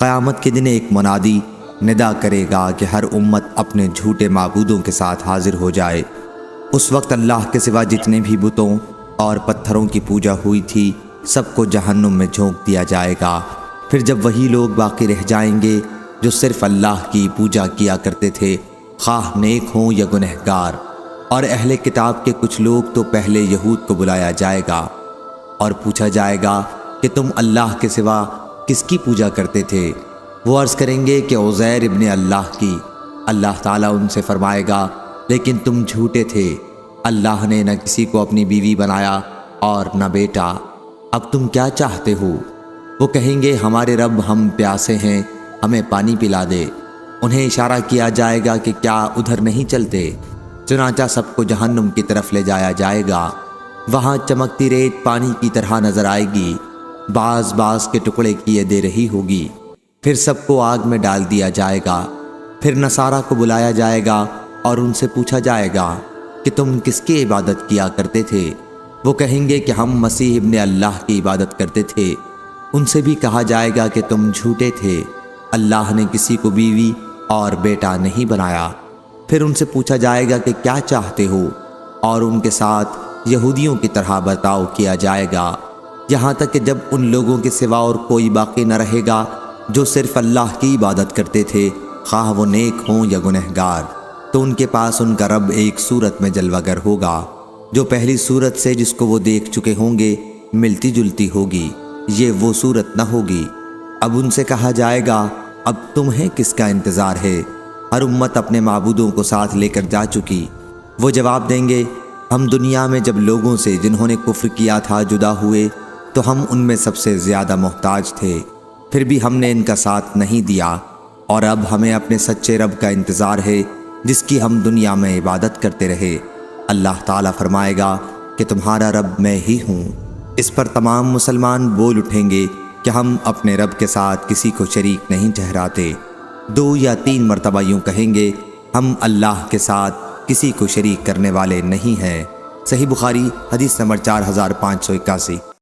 قیامت کے دن ایک منادی ندا کرے گا کہ ہر امت اپنے جھوٹے معبودوں کے ساتھ حاضر ہو جائے۔ اس وقت اللہ کے سوا جتنے بھی بتوں اور پتھروں کی پوجا ہوئی تھی سب کو جہنم میں جھونک دیا جائے گا۔ پھر جب وہی لوگ باقی رہ جائیں گے جو صرف اللہ کی پوجا کیا کرتے تھے، خواہ نیک ہوں یا گنہگار، اور اہل کتاب کے کچھ لوگ تو پہلے یہود کو بلایا جائے گا اور پوچھا جائے گا کہ تم اللہ کے سوا کس کی پوجا کرتے تھے؟ وہ عرض کریں گے کہ عزیر ابن اللہ کی۔ اللہ تعالیٰ ان سے فرمائے گا لیکن تم جھوٹے تھے، اللہ نے نہ کسی کو اپنی بیوی بنایا اور نہ بیٹا، اب تم کیا چاہتے ہو؟ وہ کہیں گے ہمارے رب ہم پیاسے ہیں، ہمیں پانی پلا دے۔ انہیں اشارہ کیا جائے گا کہ کیا ادھر نہیں چلتے؟ چنانچہ سب کو جہنم کی طرف لے جایا جائے گا۔ وہاں چمکتی ریت پانی کی طرح نظر آئے گی، باز باز کے ٹکڑے کیے دے رہی ہوگی۔ پھر سب کو آگ میں ڈال دیا جائے گا۔ پھر نصارہ کو بلایا جائے گا اور ان سے پوچھا جائے گا کہ تم کس کی عبادت کیا کرتے تھے؟ وہ کہیں گے کہ ہم مسیح ابن اللہ کی عبادت کرتے تھے۔ ان سے بھی کہا جائے گا کہ تم جھوٹے تھے، اللہ نے کسی کو بیوی اور بیٹا نہیں بنایا۔ پھر ان سے پوچھا جائے گا کہ کیا چاہتے ہو، اور ان کے ساتھ یہودیوں کی طرح برتاؤ کیا جائے گا، یہاں تک کہ جب ان لوگوں کے سوا اور کوئی باقی نہ رہے گا جو صرف اللہ کی عبادت کرتے تھے، خواہ وہ نیک ہوں یا گنہگار، تو ان کے پاس ان کا رب ایک صورت میں جلوہ گر ہوگا جو پہلی صورت سے جس کو وہ دیکھ چکے ہوں گے ملتی جلتی ہوگی، یہ وہ صورت نہ ہوگی۔ اب ان سے کہا جائے گا اب تمہیں کس کا انتظار ہے؟ ہر امت اپنے معبودوں کو ساتھ لے کر جا چکی۔ وہ جواب دیں گے ہم دنیا میں جب لوگوں سے جنہوں نے کفر کیا تھا جدا ہوئے تو ہم ان میں سب سے زیادہ محتاج تھے، پھر بھی ہم نے ان کا ساتھ نہیں دیا، اور اب ہمیں اپنے سچے رب کا انتظار ہے جس کی ہم دنیا میں عبادت کرتے رہے۔ اللہ تعالیٰ فرمائے گا کہ تمہارا رب میں ہی ہوں۔ اس پر تمام مسلمان بول اٹھیں گے کہ ہم اپنے رب کے ساتھ کسی کو شریک نہیں ٹھہراتے۔ 2 یا 3 مرتبہ یوں کہیں گے ہم اللہ کے ساتھ کسی کو شریک کرنے والے نہیں ہیں۔ صحیح بخاری حدیث نمبر 4581۔